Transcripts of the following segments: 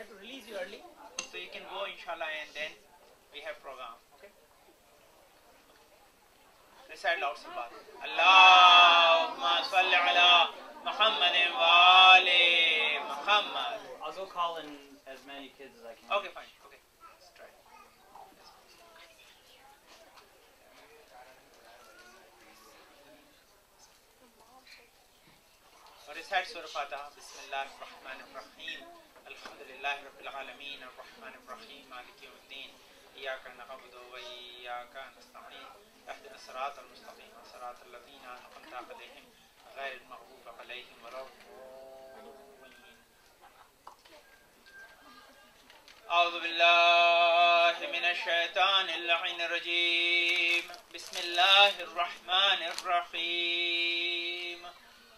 to release you early, so you can go inshallah, and then we have program. Okay. Recite loud salawat. Allahumma salli ala Muhammadin wa ali Muhammad. I'll go call in as many kids as I can. Okay, fine. Okay, let's try. Recite Surah Fatiha. Bismillah ar-Rahman ar-Rahim. Alhamdulillah Rabbil Alameen ar-Rahman ar-Rahim Maliki yawmiddin. Iyyaka na'budu wa iyyaka nasta'in. Ihdina as-siratal mustaqim siratal ladzina an'amta 'alaihim ghayril maghdubi 'alaihim waladdallin. A'udhu billahi minash shaitanir la'inir rajim. Bismillahir rahmanir rahim.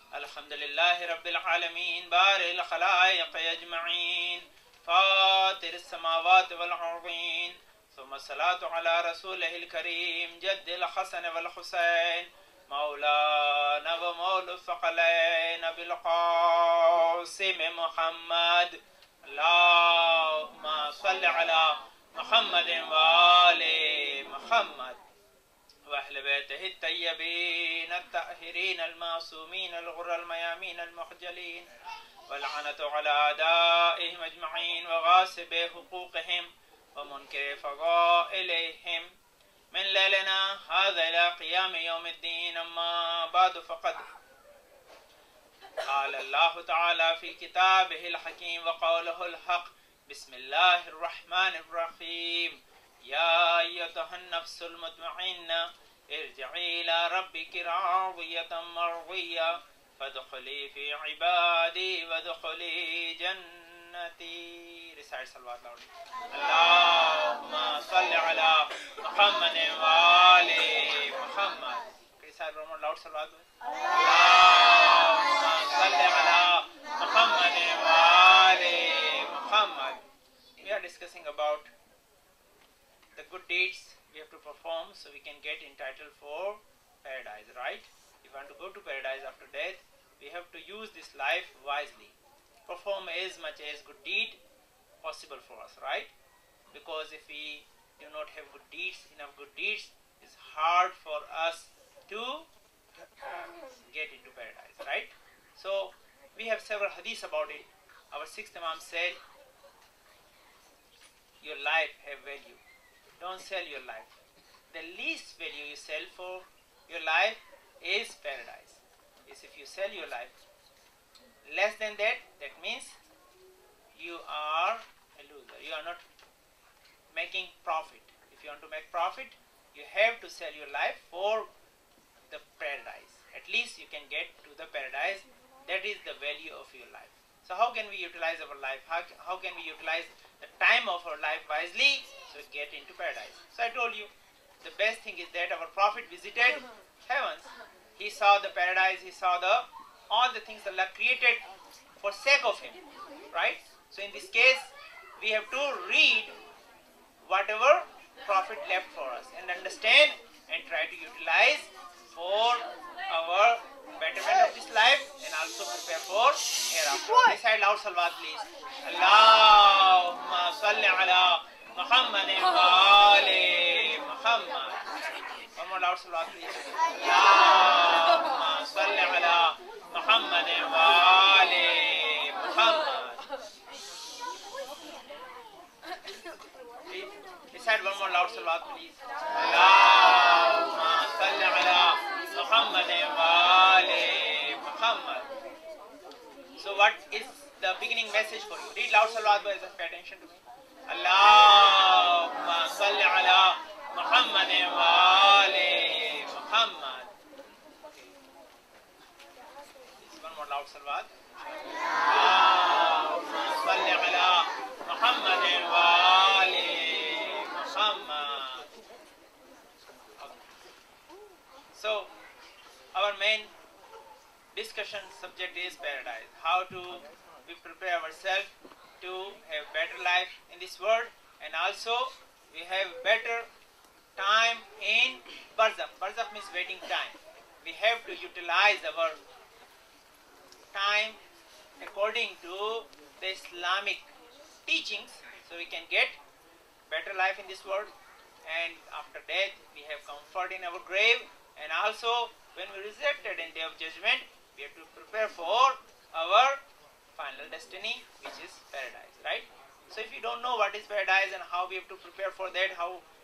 Alhamdulillahi Rabbil Alameen Baril Khalaiq Ajma'een Fatir As-Samawati Wal Ardeen Thumma Salatu Ala Rasulihil Kareem Jaddil Hasan Wal Hussain Maulana Wa Maulu Thaqalain Bil Qasim Muhammad Allahumma Salli Ala Muhammadin Wa Ali Muhammad وأهل بيته الطيبين الطاهرين المعصومين الغر الميامين المخجلين واللعنة على أعدائهم أجمعين وغاصبي حقوقهم ومنكر فضائلهم من ليلنا هذا إلى قيام يوم الدين. أما بعد فقد قال الله تعالى في كتابه الحكيم وقوله الحق. بسم الله الرحمن الرحيم. يا أيتها النفس المطمئنة ارجعي إلى ربك راضية مرضية فادخلي في عبادي وادخلي جنتي. Recite salawat loudly. Allahumma salli ala Muhammadin wa ali Muhammad. Recite one more loud salawat. Allahumma salli ala Muhammadin wa ali Muhammad. We are discussing about the good deeds we have to perform so we can get entitled for paradise, right? If we want to go to paradise after death, we have to use this life wisely. Perform as much as good deed possible for us, right? Because if we do not have good deeds, enough good deeds, it's hard for us to get into paradise, right? So we have several hadiths about it. Our sixth Imam said, your life have value. Don't sell your life. The least value you sell for your life is paradise. Is if you sell your life. Less than that, that means you are a loser. You are not making profit. If you want to make profit, you have to sell your life for the paradise. At least you can get to the paradise. That is the value of your life. So how can we utilize our life? How can we utilize the time of our life wisely so we get into paradise? So I told you, the best thing is that our Prophet visited heavens. He saw the paradise, he saw all the things Allah created for sake of him, right? So in this case, we have to read whatever Prophet left for us and understand and try to utilize for our betterment of this life and also prepare for hereafter. Recite loud salawat please. Allahumma salli ala Muhammadin wa ali Muhammad. One more loud salawat please. Allahumma salli ala Muhammadin wa ali Muhammad. Recite one more loud salawat please. Allahumma salli ala Muhammadin wa ali Muhammad. So what is the beginning message for you? Read loud salawat, boys, pay attention to me. Allahumma salli ala Muhammadin wa ali Muhammad. Okay. One more loud salawat. Allahumma salli ala Muhammadin wa ali Muhammad. Okay. So our main discussion subject is paradise. How to we prepare ourselves to have better life in this world, and also we have better time in barzakh. Barzakh means waiting time. We have to utilize our time according to the Islamic teachings so we can get better life in this world, and after death we have comfort in our grave, and also when we resurrected in day of judgment we have to prepare for our final destiny, which is paradise, right? So if you don't know what is paradise and how we have to prepare for that,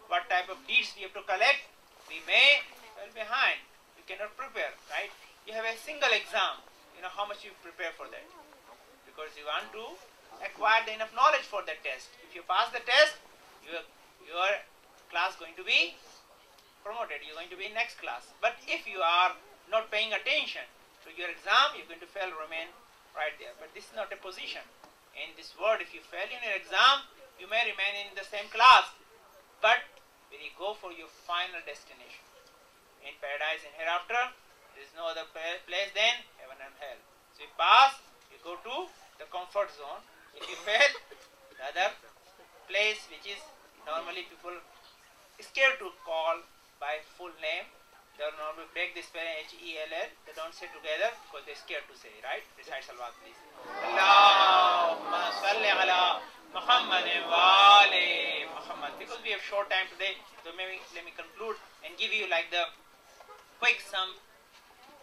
what type of deeds we have to collect, we may fall behind. We cannot prepare, right? You have a single exam, you know how much you prepare for that, because you want to acquire the enough knowledge for that test. If you pass the test, your class going to be promoted, you're going to be in next class. But if you are not paying attention to your exam, you're going to fail, remain right there. But this is not a position. In this world, if you fail in your exam, you may remain in the same class. But when you go for your final destination, in paradise and hereafter, there is no other place than heaven and hell. So you pass, you go to the comfort zone. If you fail, the other place which is normally people scared to call by full name, they will normally break this spelling H-E-L-L, they don't say together because they're scared to say, right? Recite salawat please. Allahumma salli ala Muhammad wa ali Muhammad. Because we have short time today, so maybe let me conclude and give you like the quick some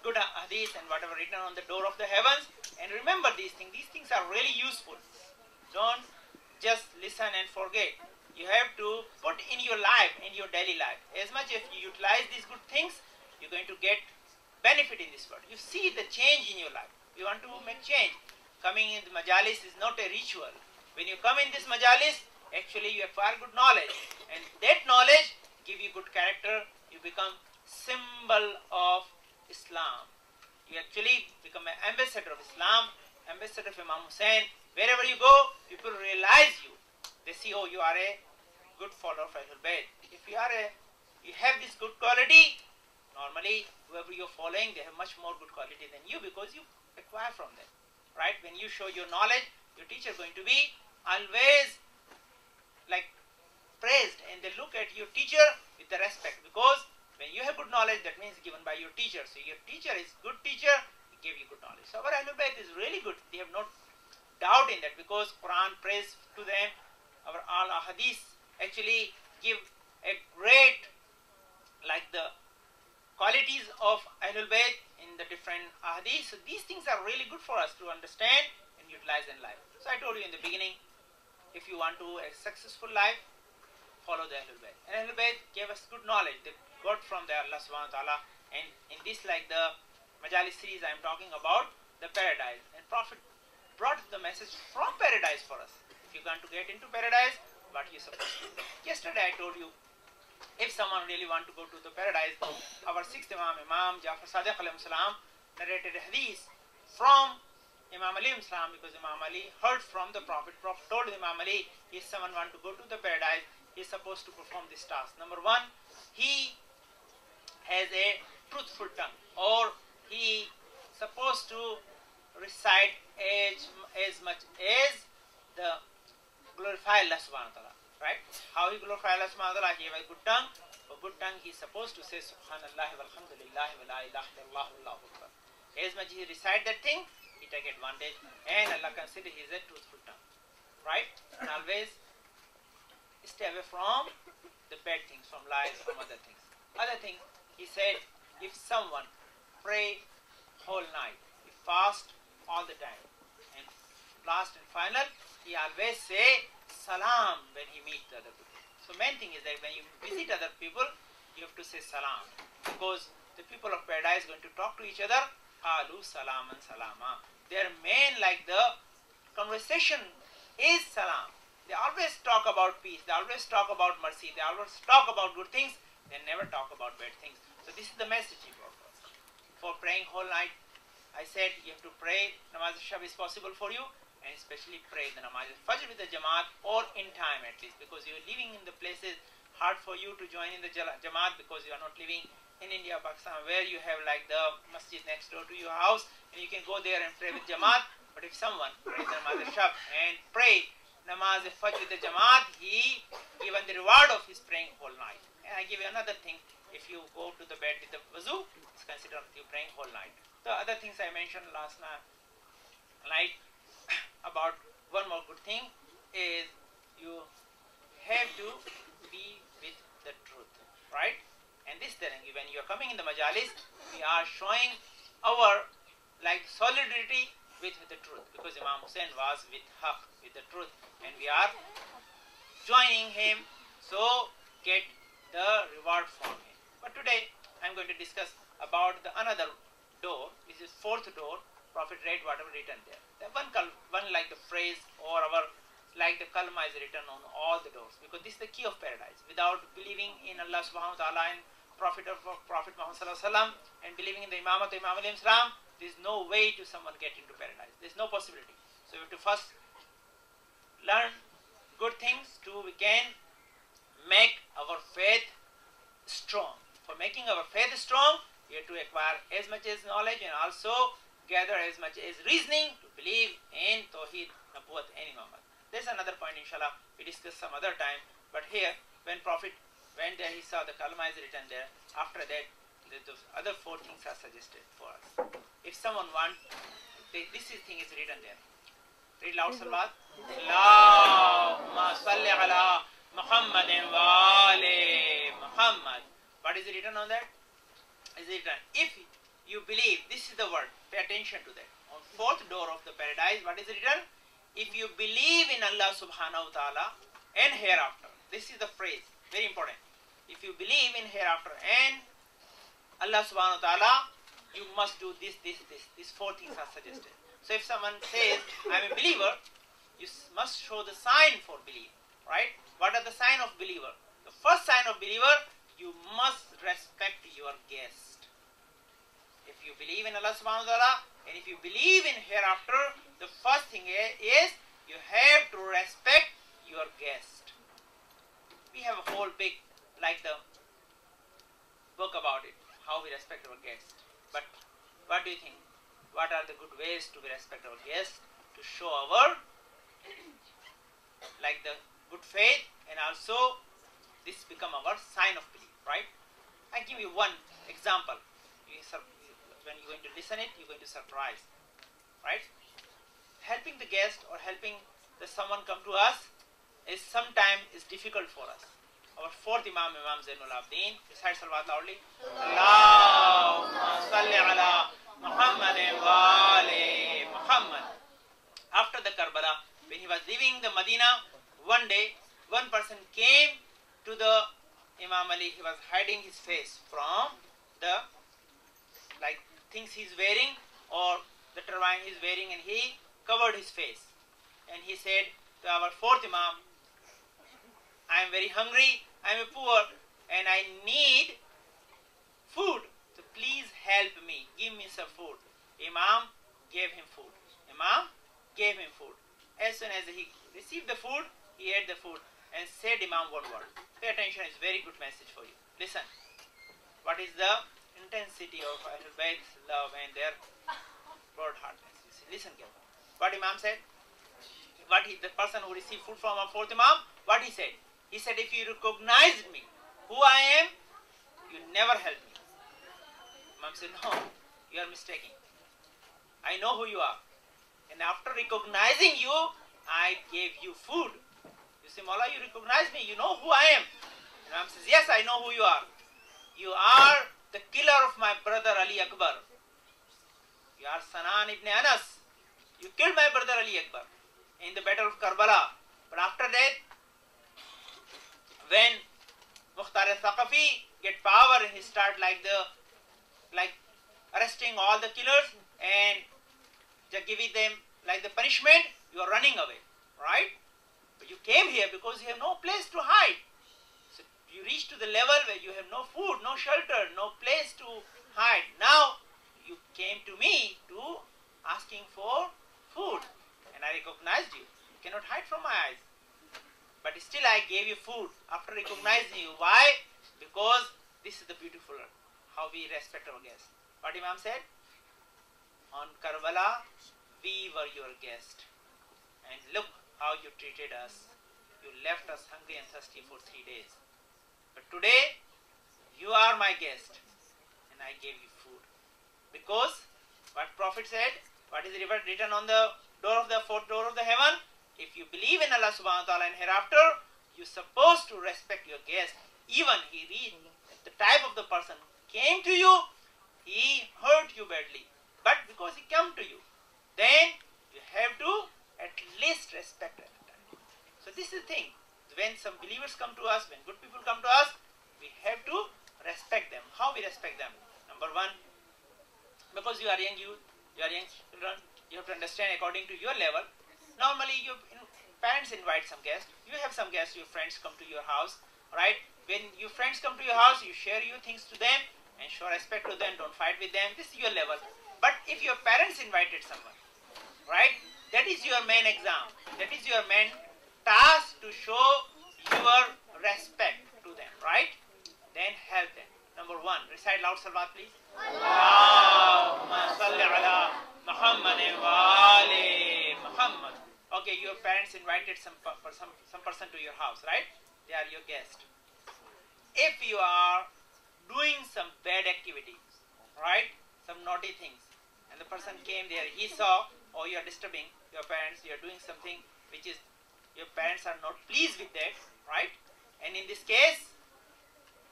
good hadith and whatever written on the door of the heavens. And remember these things are really useful. Don't just listen and forget. You have to put in your life, in your daily life. As much as you utilize these good things, you're going to get benefit in this world. You see the change in your life. You want to make change. Coming in the Majalis is not a ritual. When you come in this Majalis, actually you acquire good knowledge. And that knowledge give you good character. You become symbol of Islam. You actually become an ambassador of Islam, ambassador of Imam Hussain. Wherever you go, people realize you. They see, oh, you are a good follower of Ahlul Bayt. If you have this good quality, normally whoever you're following, they have much more good quality than you because you acquire from them, right? When you show your knowledge, your teacher is going to be always like praised, and they look at your teacher with the respect, because when you have good knowledge, that means given by your teacher. So your teacher is good teacher, he gave you good knowledge. So our Ahlul Bayt is really good. They have no doubt in that, because Quran prays to them. Our all hadith actually give a great like the qualities of Ahlul Bayt in the different hadith. So these things are really good for us to understand and utilize in life. So I told you in the beginning, if you want to a successful life, follow the Ahlul Bayt. And Ahlul Bayt gave us good knowledge. They got from the Allah subhanahu wa ta'ala. And in this like the Majalis series, I am talking about the paradise. And Prophet brought the message from paradise for us. If you want to get into paradise, what you supposed to do. Yesterday I told you, if someone really want to go to the paradise, our sixth Imam Jafar Sadiq alayhi salam narrated a hadith from Imam Ali salam, because Imam Ali heard from the Prophet. Prophet told Imam Ali, if someone want to go to the paradise, he is supposed to perform this task. Number one, he has a truthful tongue, or he supposed to recite as much as the glorify Allah subhanahu wa ta'ala, right? How he glorify Allah subhanahu wa ta'ala? He have a good tongue. For good tongue, he is supposed to say Subhanallah walhamdulillah wa la ilaha illallah wallahu akbar. As much he recite that thing, he take advantage, and Allah consider he is a truthful tongue, right? And always stay away from the bad things, from lies, from other things. Other thing, he said, if someone pray whole night, he fast all the time, and last and final, he always say salam when he meet the other people. So main thing is that when you visit other people, you have to say salam, because the people of paradise are going to talk to each other. Qalu salaman salama. Their main like the conversation is salam. They always talk about peace. They always talk about mercy. They always talk about good things. They never talk about bad things. So this is the message he brought for us. For praying whole night, I said you have to pray. Namaz al-Shab is possible for you. And especially pray the namaz al-Fajr with the Jamaat, or in time at least, because you are living in the places hard for you to join in the Jamaat, because you are not living in India, Pakistan, where you have like the masjid next door to your house and you can go there and pray with Jamaat. But if someone prays the namaz al-Shab and pray namaz al-Fajr with the Jamaat, he given the reward of his praying whole night. And I give you another thing, if you go to the bed with the wuzu, it's considered you praying whole night. The other things I mentioned last night about one more good thing, is you have to be with the truth, right? And this then when you are coming in the Majalis, we are showing our like solidarity with the truth, because Imam Hussain was with Haq, with the truth, and we are joining him, so get the reward from him. But today I am going to discuss about the another door, which is fourth door. Prophet read whatever written there. The one like the phrase or our like the kalma is written on all the doors, because this is the key of paradise. Without believing in Allah subhanahu wa ta'ala and Prophet Muhammad sallallahu alaihi wasallam and believing in the Imamat of Imam Alim Salam, there is no way to someone get into paradise. There is no possibility. So we have to first learn good things to we can make our faith strong. For making our faith strong, we have to acquire as much as knowledge and also gather as much as reasoning to believe in Tawheed, Nabuwat and Imamat. There's another point, inshallah, we discuss some other time. But here, when Prophet went there, he saw the kalma is written there. After that, the other four things are suggested for us. If someone wants, this thing is written there. Read loud, Salawat. Allahumma salli ala Muhammadin wa ali Muhammad. What is written on that? Is written, if you believe, this is the word, pay attention to that. On fourth door of the paradise, what is written? If you believe in Allah subhanahu wa ta'ala and hereafter. This is the phrase, very important. If you believe in hereafter and Allah subhanahu wa ta'ala, you must do this. These four things are suggested. So if someone says, I am a believer, you must show the sign for belief, right? What are the sign of believer? The first sign of believer, you must respect your guest. If you believe in Allah subhanahu wa ta'ala and if you believe in hereafter, the first thing is you have to respect your guest. We have a whole big, like the book about it, how we respect our guest. But what do you think? What are the good ways to respect our guest, to show our like the good faith, and also this become our sign of belief, right? I give you one example. When you're going to listen it, you're going to surprise, right? Helping the guest or helping someone come to us is sometimes is difficult for us. Our fourth Imam, Imam Zainul Abidin, recite Salawat loudly. Allahumma salli ala Muhammadin wa ali Muhammad. After the Karbala, when he was leaving the Medina, one day, one person came to the Imam Ali. He was hiding his face from the like things he's wearing or the turban he's wearing, and he covered his face. And he said to our fourth Imam, I am very hungry, I am poor, and I need food. So please help me, give me some food. Imam gave him food. Imam gave him food. As soon as he received the food, he ate the food and said Imam one word. Pay attention, it's a very good message for you. Listen. What is the intensity of Ahlul Bayt's love and their broad-heartedness? Listen carefully. What Imam said? The person who received food from our fourth Imam, what he said? He said, if you recognized me, who I am, you never help me. Imam said, no, you are mistaken. I know who you are. And after recognizing you, I gave you food. You say, Maula, you recognize me, you know who I am. Imam says, yes, I know who you are. You are the killer of my brother Ali Akbar. You are Sanan ibn Anas. You killed my brother Ali Akbar in the battle of Karbala. But after that, when Mukhtar al-Thaqafi get power, he start like arresting all the killers and just giving them like the punishment. You are running away, right? But you came here because you have no place to hide. So you reach to the level where you have no food, no shelter, no place to hide. Now you came to me to asking for food, and I recognized you. You cannot hide from my eyes. But still I gave you food after recognizing you. Why? Because this is the beautiful how we respect our guests. What Imam said? On Karbala, we were your guest. And look how you treated us. You left us hungry and thirsty for 3 days. But today, you are my guest. And I gave you food. Because what Prophet said, what is written on the door of the fourth door of the heaven? if you believe in Allah subhanahu wa ta'ala and hereafter, you're supposed to respect your guest. Even the type of the person came to you, he hurt you badly, but because he came to you, then you have to at least respect at the time. So this is the thing. When some believers come to us, when good people come to us, we have to respect them. How we respect them? Number one, because you are young youth, you are young children, you have to understand according to your level. Normally, your parents invite some guests. You have some guests, your friends come to your house, right? When your friends come to your house, you share your things to them and show respect to them. Don't fight with them. This is your level. But if your parents invited someone, right? That is your main exam. That is your main task to show your respect to them, right? Then help them. Number one, recite loud salawat, please. Allahumma salli ala Muhammad wa ali Muhammad. Okay, your parents invited some person to your house, right? They are your guest. If you are doing some bad activities, right? Some naughty things, and the person came there, he saw, oh, you are disturbing your parents, you are doing something which is, your parents are not pleased with that, right? And in this case,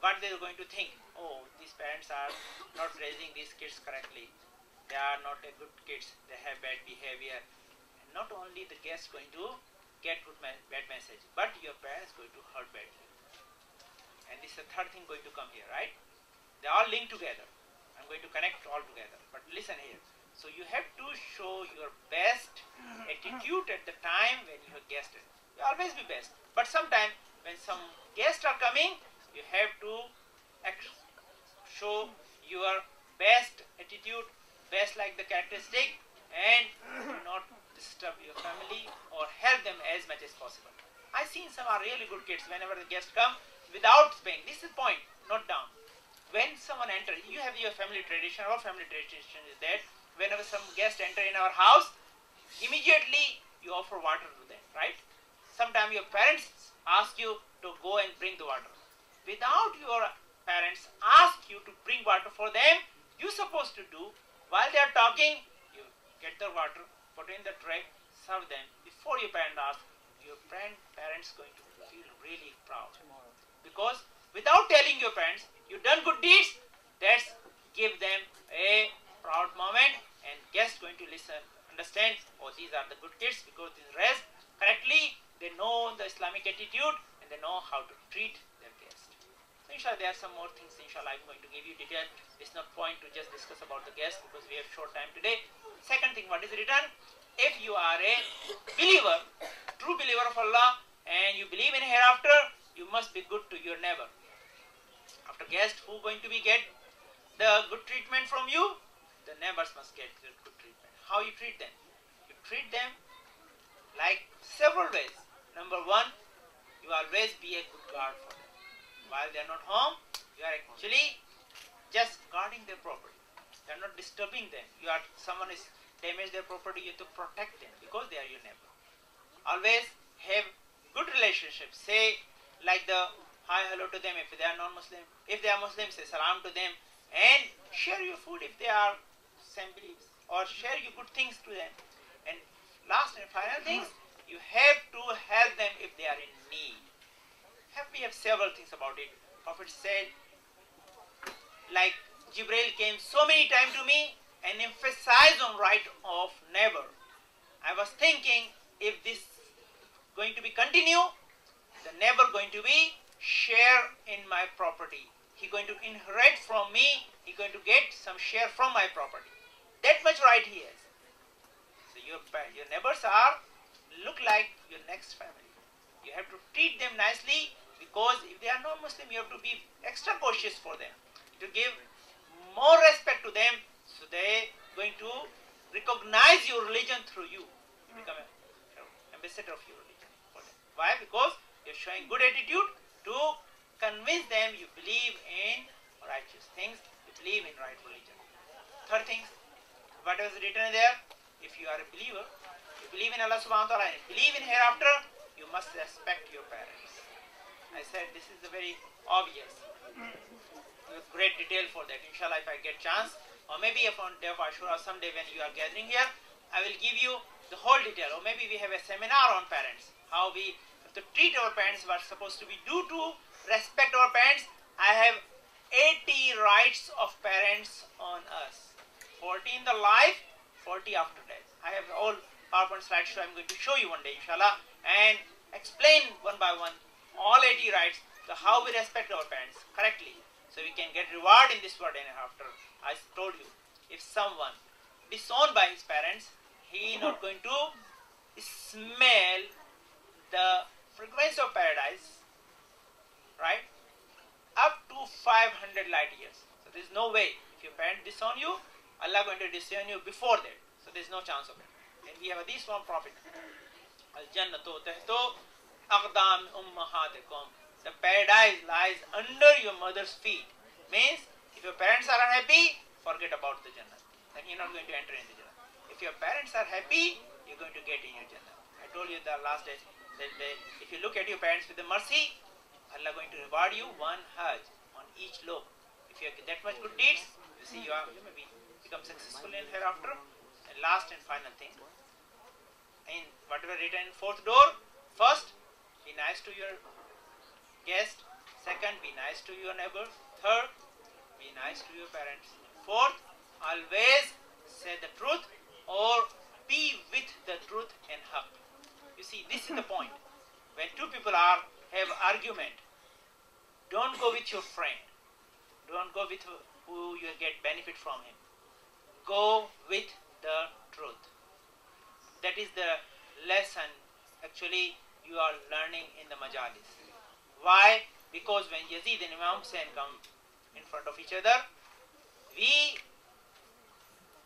what they are going to think? Oh, these parents are not raising these kids correctly. They are not a good kids. They have bad behavior. And not only the guest going to get bad message, but your parents going to hurt badly. And this is the third thing going to come here, right? They all link together. I'm going to connect all together. But listen here. So you have to show your best attitude at the time when you are guested. You always be best. But sometimes when some guests are coming, you have to show your best attitude, best like the characteristic, and do not disturb your family or help them as much as possible. I've seen some are really good kids. Whenever the guests come, without paying, this is the point, note down. When someone enters, you have your family tradition. Our family tradition is that whenever some guests enter in our house, immediately you offer water to them, right? Sometimes your parents ask you to go and bring the water. Without your parents ask you to bring water for them, you're supposed to do, while they are talking, you get the water, put in the tray, serve them. Before your parents ask, your parents going to feel really proud. Because without telling your parents, you've done good deeds, that's give them a proud moment, and guests going to listen, understand, oh, these are the good kids because they raised correctly, they know the Islamic attitude, and they know how to treat their guests. So inshallah, there are some more things, inshallah, I'm going to give you detail. It's not point to just discuss about the guests because we have short time today. Second thing, what is written? If you are a believer, true believer of Allah, and you believe in hereafter, you must be good to your neighbor. After guest, who going to be get the good treatment from you? The neighbors must get the good treatment. How you treat them? You treat them like several ways. Number one, you always be a good guard for them. While they are not home, you are actually just guarding their property. You are not disturbing them. Someone is damaged their property, you have to protect them because they are your neighbor. Always have good relationships. Say like the hi, hello to them if they are non-Muslim. If they are Muslim, say salam to them. And share your food if they are same beliefs. Or share your good things to them. And last and final things, you have to help them if they are in need. We have several things about it. Prophet said, like Jibreel came so many times to me and emphasized on right of neighbor. I was thinking, if this going to be continue, the neighbor going to be share in my property. He going to inherit from me. He going to get some share from my property. That much right he has. So your neighbors are look like your next family. You have to treat them nicely because if they are non-Muslim, you have to be extra cautious for them. To give more respect to them, so they going to recognize your religion through you. You become an ambassador of your religion for them. Why? Because you're showing good attitude to convince them you believe in righteous things, you believe in right religion. Third thing, what was written there? If you are a believer, you believe in Allah subhanahu wa ta'ala and you believe in hereafter, you must respect your parents. I said this is the very obvious. With great detail for that. Inshallah, if I get chance, or maybe if on day of Ashura, someday when you are gathering here, I will give you the whole detail, or maybe we have a seminar on parents, how we have to treat our parents, what supposed to be do to respect our parents. I have 80 rights of parents on us. 40 in the life, 40 after death. I have all PowerPoint slides, so I'm going to show you one day, inshallah, and explain one by one all 80 rights, so how we respect our parents correctly, so we can get reward in this world and after. I told you, if someone disowned by his parents, he is not going to smell the fragrance of paradise, right, up to 500 light years. So there is no way. If your parents disown you, Allah is going to disown you before that. So there is no chance of it. And we have a this one prophet, Al-Jannatu tahtu aqdam ummahatikum. The paradise lies under your mother's feet. Means, if your parents are unhappy, forget about the Jannah. Then you're not going to enter in the Jannah. If your parents are happy, you're going to get in your Jannah. I told you the last day that if you look at your parents with the mercy, Allah is going to reward you one Hajj on each lobe. If you have that much good deeds, you see you may become successful in hereafter. And last and final thing, in whatever written in fourth door, first, be nice to your guest. Second, be nice to your neighbor. Third, be nice to your parents. Fourth, always say the truth or be with the truth and haq. You see, this is the point. When two people have argument, don't go with your friend. Don't go with who you get benefit from him. Go with the truth. That is the lesson actually you are learning in the Majalis. Why? Because when Yazid and Imam Hussain come in front of each other, we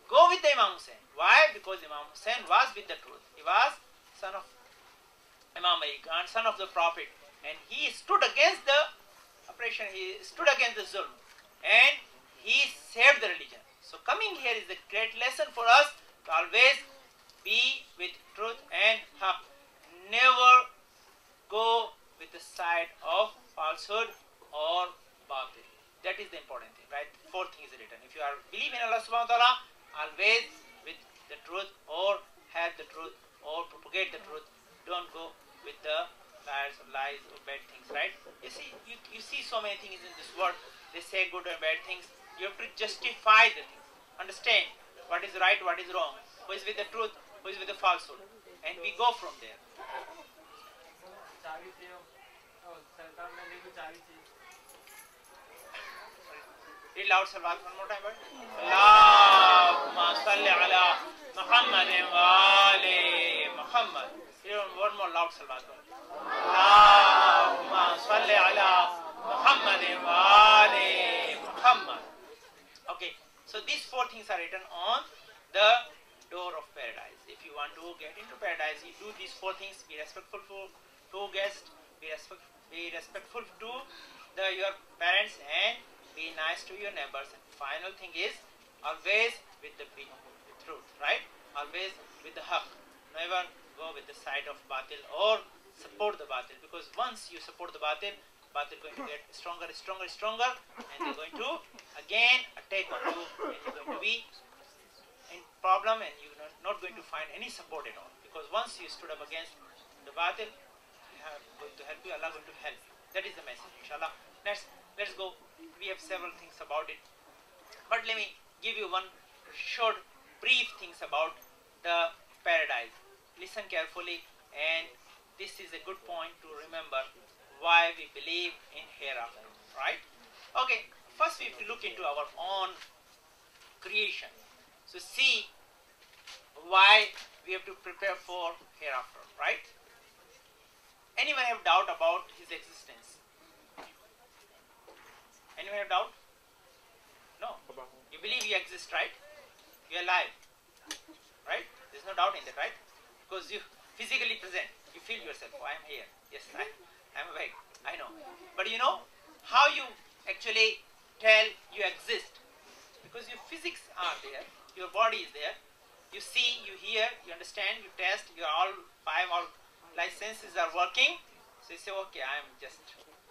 go with the Imam Hussain. Why? Because Imam Hussain was with the truth. He was son of Imam Ali Khan, son of the Prophet, and he stood against the oppression, he stood against the zulm, and he saved the religion. So coming here is a great lesson for us to always be with truth and haq. Never go with the side of falsehood or batil. That is the important thing, right? Fourth thing is written. If you are believe in Allah subhanahu wa ta'ala, always with the truth or have the truth or propagate the truth. Don't go with the lies or bad things, right? You see so many things in this world. They say good and bad things. You have to justify the things. Understand what is right, what is wrong. Who is with the truth, who is with the falsehood. And we go from there. Read loud salawat one more time, but Allahumma salli ala Muhammadin wa ali Muhammad. Here one more loud salawat. Allahumma salli ala Muhammadin wa ali Muhammad. Okay, so these four things are written on the door of paradise. If you want to get into paradise, you do these four things. Be respectful to guests, be respectful to your parents, and be nice to your neighbors. And final thing is always with the truth, right? Always with the haq. Never go with the side of batil or support the batil, because once you support the batil is going to get stronger, and they're going to again attack on you, and you're going to be in problem, and you're not going to find any support at all, because once you stood up against the batil, I'm going to help you, Allah is going to help you. That is the message, inshallah. Let's go. We have several things about it, but let me give you one short brief things about the paradise. Listen carefully, and this is a good point to remember why we believe in hereafter, right? Okay, first we have to look into our own creation. So see why we have to prepare for hereafter, right? Anyone have doubt about his existence? Anyone have doubt? No. You believe you exist, right? You are alive, right? There is no doubt in that, right? Because you physically present, you feel yourself. Oh, I am here. Yes, I am awake. I know. But you know how you actually tell you exist? Because your physics are there, your body is there. You see, you hear, you understand, you test. Your all licenses are working. So you say, okay, I am just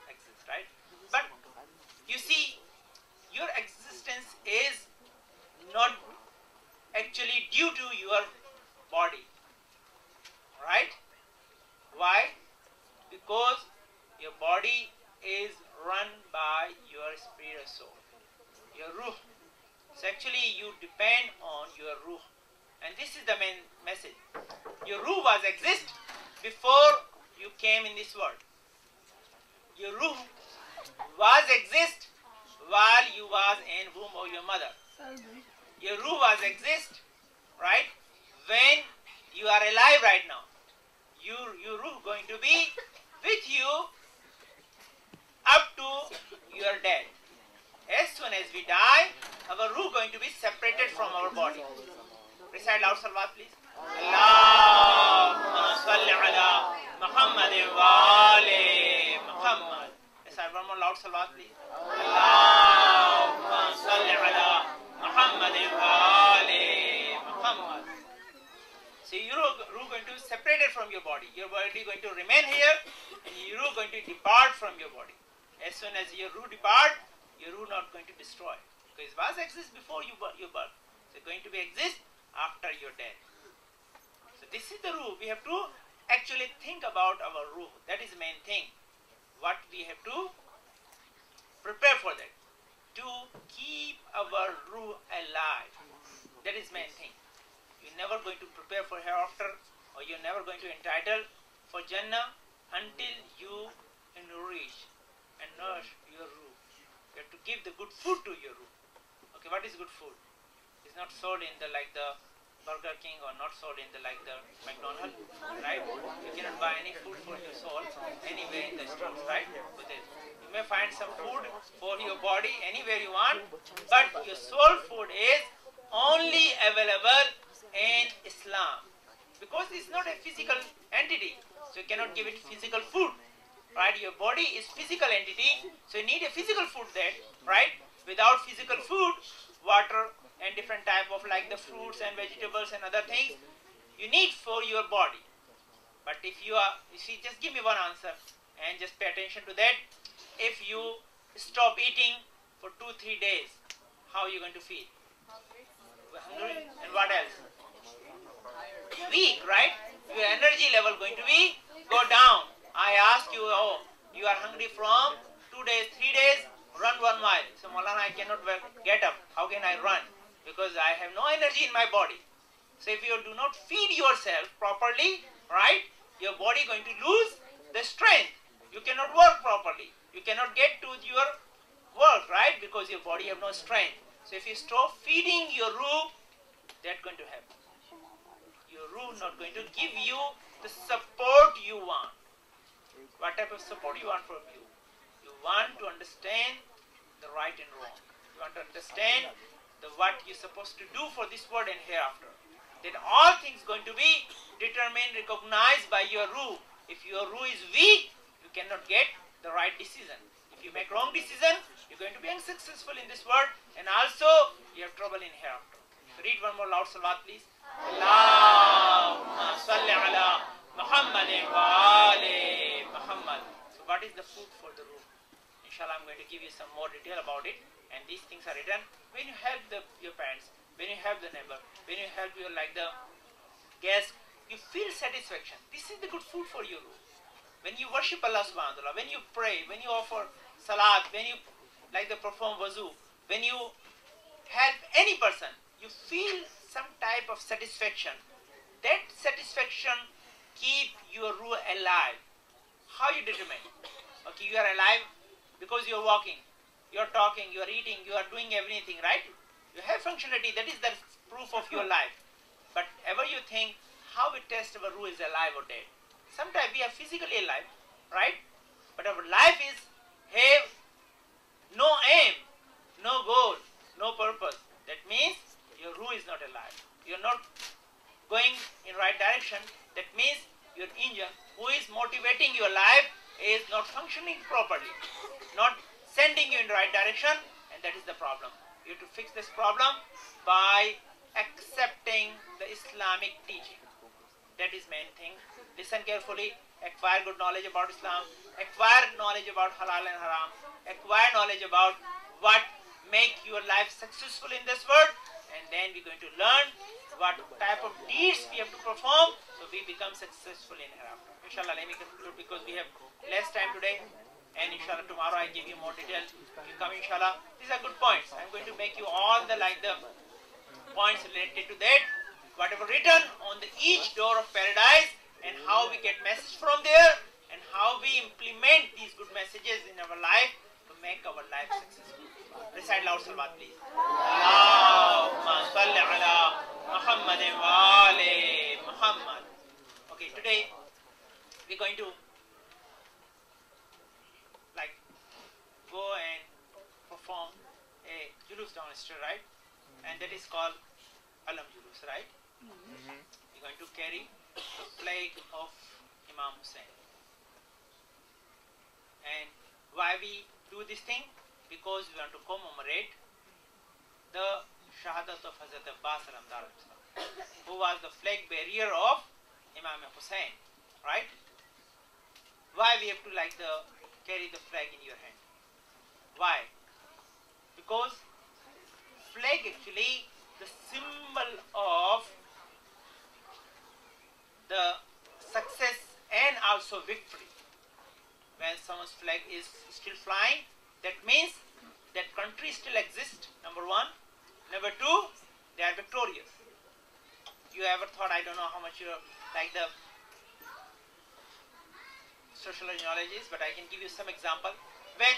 exist, right? But you see, your existence is not actually due to your body. your spirit or soul, your ruh. So actually you depend on your ruh. And this is the main message. Your ruh was exist before you came in this world. Your ruh was exist while you was in womb of your mother. Your ruh was exist, right, when you are alive right now. Your ruh going to be with you up to your death. As soon as we die, our ruh going to be separated from our body. Recite loud salawat, please. Allahumma salli ala Muhammad wa ali Muhammad. Recite one more loud salawat, please. Allahumma salli ala Muhammad wa ali Muhammad. So your ruh going to be separated from your body. Your body going to remain here, and your ruh going to depart from your body. As soon as your ruh depart, your ruh not going to destroy, because it was exist before your birth. So it's going to be exist after your death. So this is the ruh. We have to actually think about our ruh. That is the main thing. What we have to prepare for that. To keep our ruh alive. That is main thing. You're never going to prepare for hereafter, or you're never going to entitle for Jannah until you nourish and nourish your ruh. You have to give the good food to your ruh. Okay, what is good food? It's not sold in the like the Burger King, or not sold in the like the McDonald's, right? You cannot buy any food for your soul anywhere in the stores, right? You may find some food for your body anywhere you want, but your soul food is only available in Islam, because it's not a physical entity, so you cannot give it physical food, right? Your body is physical entity, so you need a physical food there, right? Without physical food, water and different type of like the fruits and vegetables and other things you need for your body. But if you just give me one answer and just pay attention to that. If you stop eating for 2-3 days, how are you going to feel? Hungry. And what else? Weak, right? Your energy level going to be go down. I ask you, oh, you are hungry from 2 days, 3 days, run 1 mile. So Maulana, I cannot get up. How can I run? Because I have no energy in my body. So if you do not feed yourself properly, right, your body going to lose the strength. You cannot work properly. You cannot get to your work, right, because your body have no strength. So if you stop feeding your ruh, that's going to happen. Your ruh not going to give you the support you want. What type of support you want from you? You want to understand the right and wrong. You want to understand what you're supposed to do for this world and hereafter. Then all things going to be determined, recognized by your ruh. If your ruh is weak, you cannot get the right decision. If you make wrong decision, you're going to be unsuccessful in this world, and also you have trouble in hereafter. So read one more loud salawat, please. Allahumma salli ala Muhammad wa ali Muhammad. So what is the food for the ruh? Inshallah, I'm going to give you some more detail about it. And these things are written when you help your parents, when you help the neighbor, when you help your like the guest, you feel satisfaction. This is the good food for your ruh. When you worship Allah subhanahu wa ta'ala, when you pray, when you offer salat, when you like the perform wuzu, when you help any person, you feel some type of satisfaction. That satisfaction keep your ruh alive. How you determine? Okay, you are alive because you are walking, you are talking, you are eating, you are doing everything, right? You have functionality. That is the proof of your life. But ever you think how we test our ruh is alive or dead? Sometimes we are physically alive, right? But our life is have no aim, no goal, no purpose. That means your ruh is not alive. You are not going in right direction. That means your engine, who is motivating your life, is not functioning properly, not sending you in the right direction, and that is the problem. You have to fix this problem by accepting the Islamic teaching. That is main thing. Listen carefully, acquire good knowledge about Islam, acquire knowledge about halal and haram, acquire knowledge about what make your life successful in this world, and then we're going to learn what type of deeds we have to perform so we become successful in hereafter. Inshallah, let me conclude because we have less time today. And inshallah tomorrow I give you more details. You come inshallah. These are good points. I'm going to make you all the points related to that. Whatever written on the each door of paradise and how we get message from there and how we implement these good messages in our life to make our life successful. Recite loud salawat please. Allahumma salli ala Muhammadin wa ali Muhammad. Okay, today we're going to go and perform a julus downstairs, right? And that is called Alam julus, right? We're going to carry the flag of Imam Hussain. And why we do this thing? Because we want to commemorate the Shahadat of Hazrat Abbas Alamdar, who was the flag bearer of Imam Hussain, right? Why we have to carry the flag in your hand? Why? Because flag actually the symbol of the success and also victory. When someone's flag is still flying, that means that country still exists, number one. Number two, they are victorious. You ever thought, I don't know how much you like the social knowledge is, but I can give you some example. When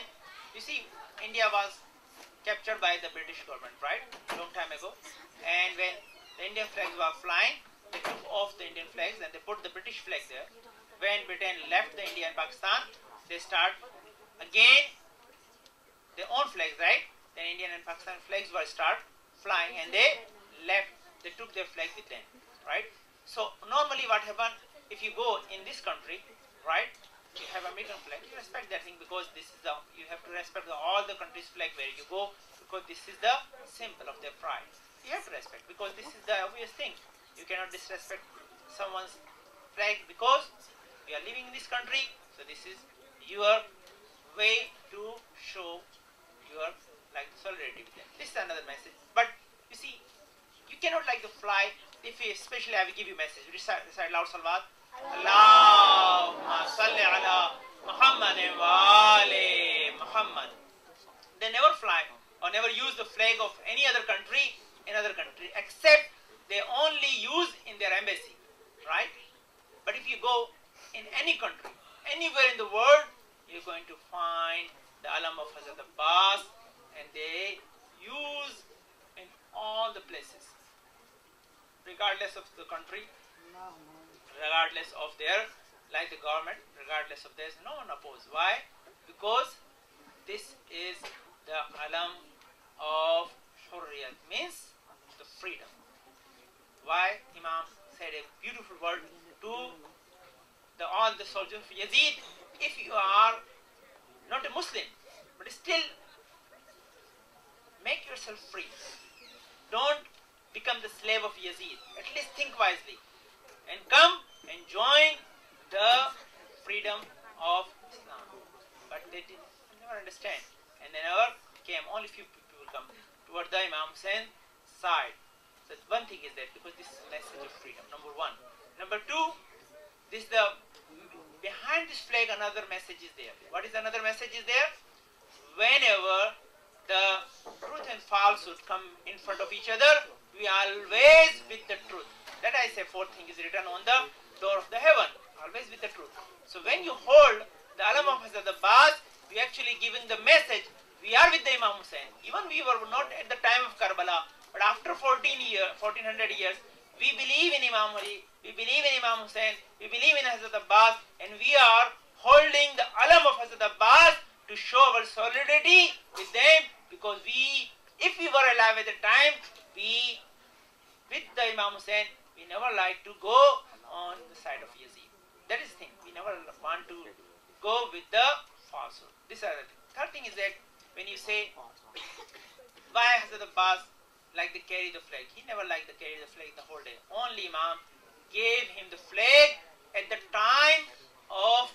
you see, India was captured by the British government, right? Long time ago. And when the Indian flags were flying, they took off the Indian flags and they put the British flag there. When Britain left the India and Pakistan, they start again their own flags, right? Then Indian and Pakistan flags were start flying and they took their flag with them, right? So normally what happens, if you go in this country, right? You have American flag, you respect that thing because this is you have to respect all the country's flag where you go because this is the symbol of their pride. You have to respect because this is the obvious thing. You cannot disrespect someone's flag because we are living in this country, so this is your way to show your solidarity with them. This is another message. But you see, you cannot fly if you, especially I will give you message. Recite loud salawat. Allahumma salli ala Muhammadin wa ali Muhammad. They never fly or never use the flag of any other country in other country except they only use in their embassy, right? But if you go in any country, anywhere in the world, you're going to find the alam of Hazrat Abbas and they use in all the places, regardless of the country, regardless of their, the government, regardless of this, no one opposed. Why? Because this is the alam of Hurriyat, means the freedom. Why? Imam said a beautiful word to all the soldiers of Yazid. If you are not a Muslim, but still make yourself free. Don't become the slave of Yazid. At least think wisely. And come and join the freedom of Islam. But they never understand. And they never came. Only few people come toward the Imam Hussain side. So one thing is that because this is a message of freedom, number one. Number two, behind this flag another message is there. What is another message is there? Whenever the truth and falsehood come in front of each other, we are always with the truth. That I say fourth thing is written on the door of the heaven, always with the truth. So when you hold the alam of Hazrat Abbas, we actually giving the message, we are with the Imam Hussain. Even we were not at the time of Karbala, but after 1400 years, we believe in Imam Ali, we believe in Imam Hussain, we believe in Hazrat Abbas, and we are holding the alam of Hazrat Abbas to show our solidarity with them because if we were alive at the time, with the Imam Hussain, we never like to go on the side of Yazid. That is the thing. We never want to go with the falsehood. This is the thing. Third thing is that when you say, why Hazrat Abbas like to carry the flag? He never liked to carry the flag the whole day. Only Imam gave him the flag at the time of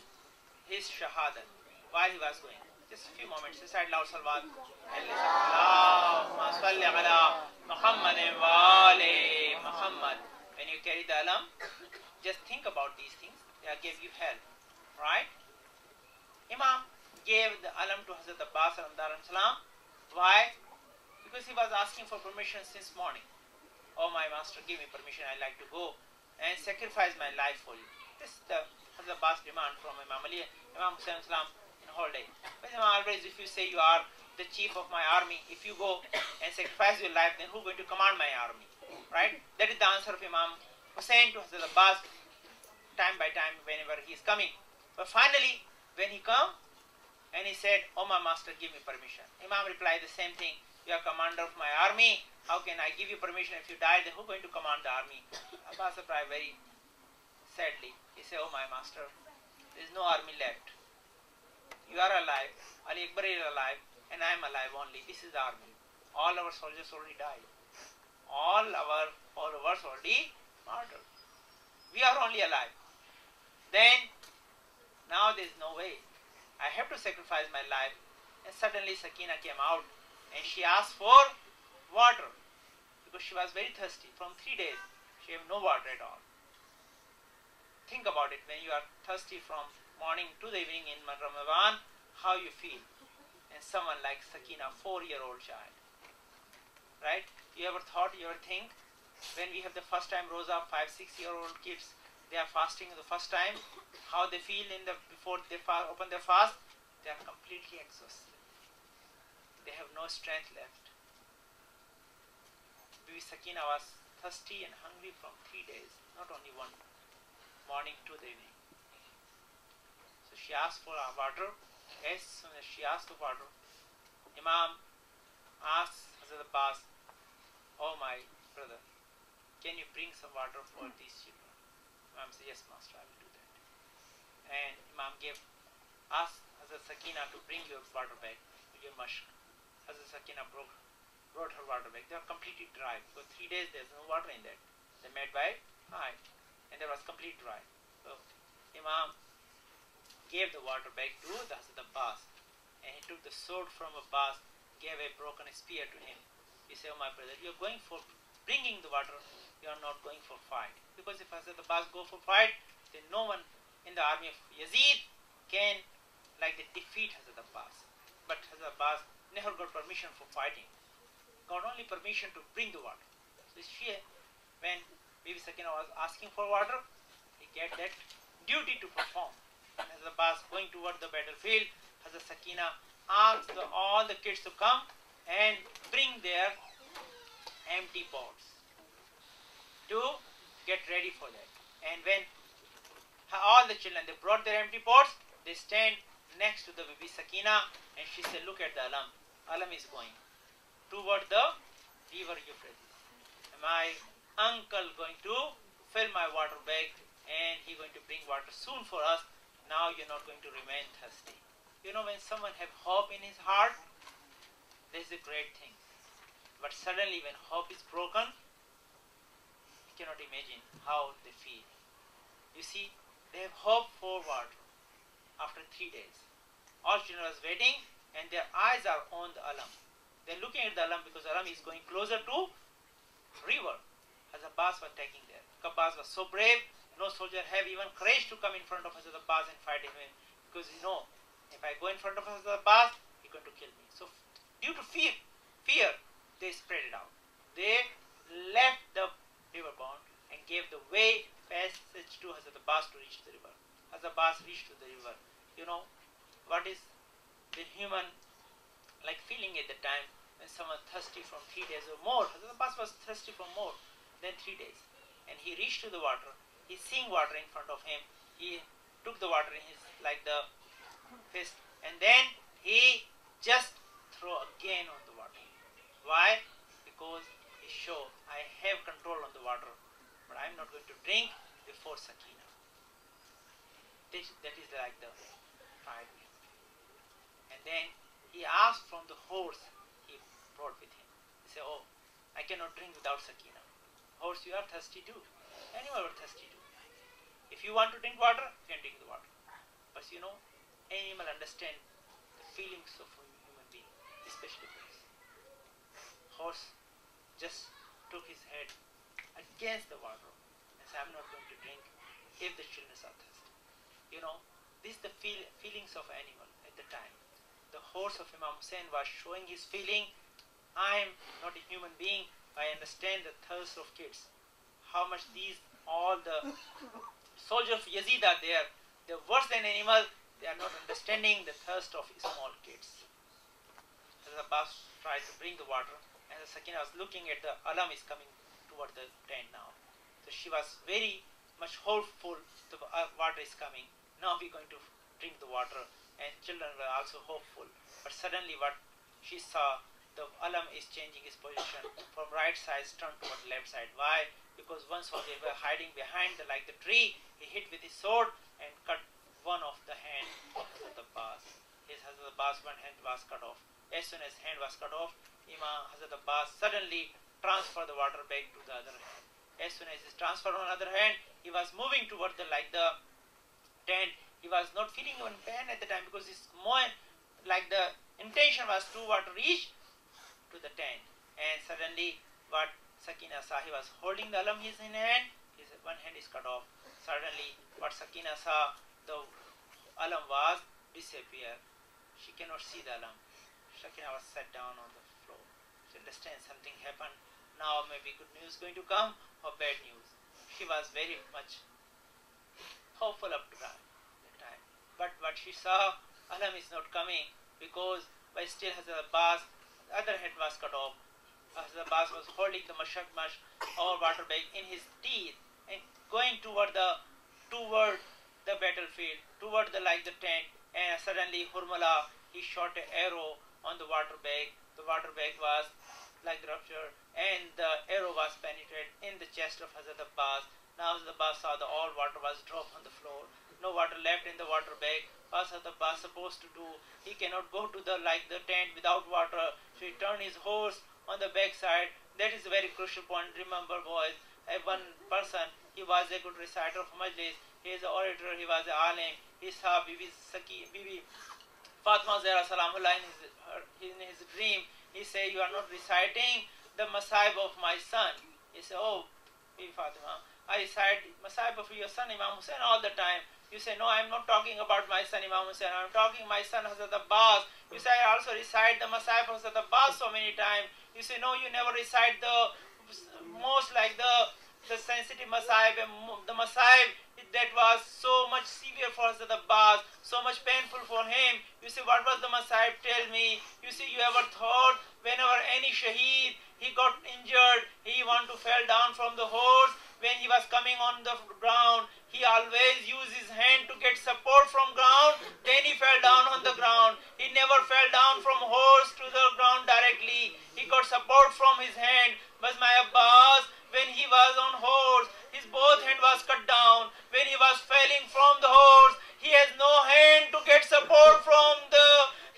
his shahadat, while he was going. Just a few moments. Recite loud salawat and listen. Allahumma salli ala Muhammadin wa ali Muhammad. When you carry the alam, just think about these things. They will give you help, right? Imam gave the alam to Hazrat Abbas salam. Why? Because he was asking for permission since morning. Oh my master, give me permission, I like to go and sacrifice my life for you. This is the Hazrat Abbas demand from Imam Ali, Imam Hussain salam in whole day. But always if you say you are the chief of my army, if you go and sacrifice your life, then who is going to command my army? Right? That is the answer of Imam Hussain to Hazrat Abbas time by time whenever he is coming. But finally, when he come and he said, oh my master, give me permission. Imam replied the same thing. You are commander of my army. How can I give you permission? If you die, then who is going to command the army? Abbas replied very sadly. He said, oh my master, there is no army left. You are alive. Ali Akbar is alive. And I am alive only. This is the army. All our soldiers already died. All our followers already martyred. We are only alive. Then, now there is no way. I have to sacrifice my life. And suddenly Sakina came out and she asked for water because she was very thirsty. From 3 days, she had no water at all. Think about it, when you are thirsty from morning to the evening in Ramadan, how you feel. And someone like Sakina, 4-year-old child. Right? You ever thought, you ever think, when we have the first time Rosa, 5-6-year-old kids, they are fasting the first time, how they feel before they open their fast, they are completely exhausted. They have no strength left. Bibi Sakina was thirsty and hungry from 3 days, not only one morning to the evening. So she asked for water. As soon as she asked for water, Imam asked Hazrat Abbas, oh my brother, can you bring some water for these children? Imam said, yes master, I will do that. And Imam asked Hazrat Sakina to bring your water bag with your mashq. Hazrat Sakina brought her water bag. They were completely dry. For 3 days there is no water in that. They made by eye. And there was completely dry. So Imam gave the water bag to the Hazrat Abbas. And he took the sword from Abbas, gave a broken spear to him. He said, oh my brother, you are going for bringing the water, you are not going for fight. Because if Hazrat Abbas go for fight, then no one in the army of Yazid can defeat Hazrat Abbas. But Hazrat Abbas never got permission for fighting. Got only permission to bring the water. So when Bibi Sakina was asking for water, he get that duty to perform. And Hazrat Abbas going toward the battlefield, Hazrat Sakina asked all the kids to come and bring their empty pots to get ready for that. And when all the children, they brought their empty pots, they stand next to the Bibi Sakina and she said, look at the Alam. Alam is going toward the river Euphrates. My uncle going to fill my water bag and he going to bring water soon for us. Now you're not going to remain thirsty. You know, when someone have hope in his heart, this is a great thing. But suddenly when hope is broken, you cannot imagine how they feel. You see, they have hope for water. After 3 days, all children are waiting and their eyes are on the Alam. They're looking at the Alam because Alam is going closer to river. Hazrat Abbas was taking there. Abbas was so brave, no soldier have even courage to come in front of Hazrat Abbas and fight him, because you know, if I go in front of Hazrat Abbas, he's going to kill me. So due to fear, they spread it out. They left the river bound and gave the way passage to Hazrat Abbas to reach the river. Hazrat Abbas reached to the river. You know, what is the human feeling at the time when someone thirsty from 3 days or more. Hazrat Abbas was thirsty for more than 3 days. And he reached to the water. He's seeing water in front of him. He took the water in his, the fist. And then he just threw again on the water. Why? Because he showed, I have control on the water, but I'm not going to drink before Sakina. That is like the pride. And then he asked from the horse he brought with him. He said, oh, I cannot drink without Sakina. Horse, you are thirsty too. Animal are thirsty too. If you want to drink water, you can drink the water. But you know, animal understand the feelings of a human being, especially horse. Horse just took his head against the water and said, I'm not going to drink if the children are thirsty. You know, this is the feelings of animal. At the time. The horse of Imam Hussain was showing his feeling, I am not a human being, I understand the thirst of kids. How much all the soldiers of Yazid are there, they're worse than animals, they are not understanding the thirst of small kids. Hazrat Abbas tried to bring the water, and the Sakina was looking at the Alam is coming toward the tent now. So she was very much hopeful the water is coming. Now we're going to drink the water, and children were also hopeful. But suddenly what she saw, the Alam is changing his position from right side turned toward left side. Why? Because once while they were hiding behind the tree, he hit with his sword and cut one of the hand of Hazrat Abbas. Hazrat Abbas one hand was cut off. As soon as hand was cut off, Imam Hazrat Abbas suddenly transferred the water back to the other hand. As soon as he transferred on the other hand, he was moving toward the tent. He was not feeling even pain at the time because his more the intention was to reach to the tent. And suddenly what Sakina saw, he was holding the Alam in his hand, his one hand is cut off. Suddenly what Sakina saw, the Alam was disappear. She cannot see the Alam. Sakina was sat down on the floor. She understands something happened. Now maybe good news going to come or bad news. She was very much hopeful up to that time. But what she saw, Alam is not coming because by still Hazrat Abbas, the other hand was cut off. Hazrat Abbas was holding the or water bag in his teeth and going toward the battlefield, toward the tent. And suddenly Hurmala, he shot an arrow on the water bag. The water bag was ruptured, and the arrow was penetrated in the chest of Hazrat Abbas. Now Hazrat Abbas saw all water was dropped on the floor. No water left in the water bag. What Hazrat Abbas supposed to do? He cannot go to the tent without water. So he turned his horse on the back side. That is a very crucial point. Remember, boys, one person, he was a good reciter of Majalis. He is an orator. He was an Alim. He saw Bibi Fatima Zahra Salamullah in his dream. He said, you are not reciting the Masaib of my son. He said, oh, Bibi Fatima, I recite Masaib of your son Imam Hussain all the time. You say, no, I am not talking about my son Imam Hussain. I am talking my son Hazrat Abbas. You say, I also recite the Masaib of Hazrat Abbas so many times. You say, no, you never recite the most the sensitive Masaib, the Masaib that was so much severe for Hazrat Abbas, so much painful for him. You say, what was the Masaib? Tell me. You see, you ever thought whenever any Shaheed, he got injured, he want to fall down from the horse, when he was coming on the ground, he always used his hand to get support from ground, then he fell down on the ground. He never fell down from horse to the ground directly. He got support from his hand. But my Abbas, when he was on horse, his both hand was cut down. When he was falling from the horse, he has no hand to get support from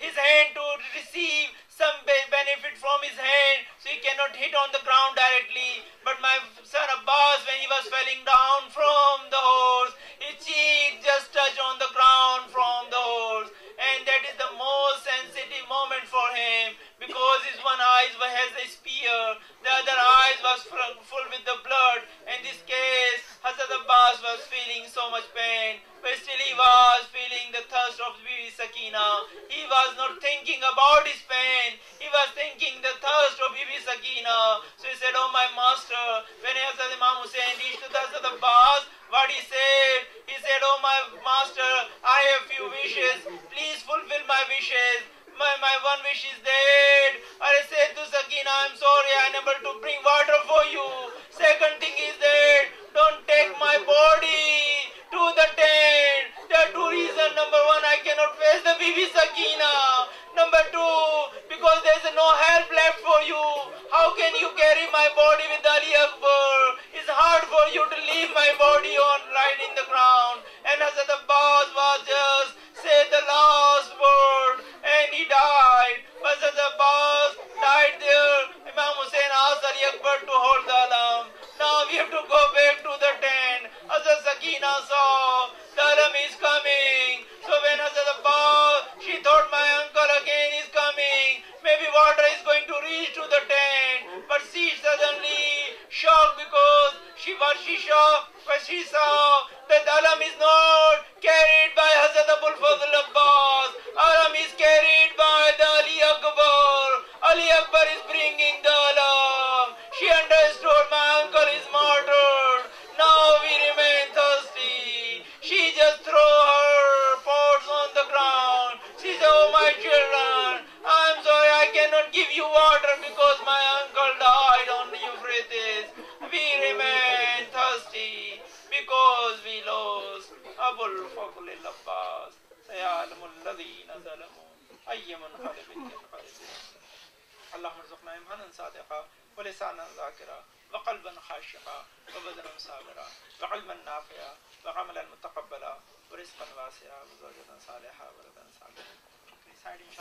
his hand to receive some benefit from his hand, so he cannot hit on the ground directly. But my son Abbas, when he was falling down from the horse, his cheek just touched on the ground from the horse, and that is the most sensitive moment for him, because his one eye has a spear, the other eye was full with the blood. In this case, Hazrat Abbas was feeling so much pain, but still he was feeling the thirst of Bibi Sakina. He was not thinking about his pain, he was thinking the thirst of Bibi Sakina. So he said, oh my master, when Hazrat Imam Hussain reached to Hazrat Abbas, what he said? He said, oh my master, I have few wishes, please fulfill my wishes. My one wish is that I said to Sakina, I'm sorry, I'm unable to bring water for you. Second thing is that don't take my body to the tent. There are two reasons. Number one, I cannot face the Bibi Sakina. Number two, because there is no help left for you. How can you carry my body with Ali Akbar? It's hard for you to leave my body right in the ground. And Hazrat Abbas was just said the last word and he died. But Hazrat Abbas died there. Imam Hussain asked Ali Akbar to hold the alarm. Now we have to go back to the tent. Hazrat Sakina saw the alarm is coming. So when Hazrat Abbas, she thought my uncle again is coming. Maybe water is going to reach to the tent. But she suddenly shocked because she saw that the alarm is not carried by Hazrat Abul Fazl Abbas. Alarm Akbar is bringing the alarm. She understood my uncle is martyred. Now we remain thirsty. She just throw her pots on the ground. She said, oh my children, I'm sorry I cannot give you water because my uncle died on the Euphrates. We remain thirsty because we lost Abul Faql al-Abbas. سيعلم الذين ظلموا أي منقلب ينقلبون. اللهم ارزقنا إيمانا صادقا ولسانا ذاكرا وقلبا خاشعا وبدنا صابرا وعلما نافعا وعملا متقبلا ورزقا واسعا وزوجة صالحة ولدا صالحا.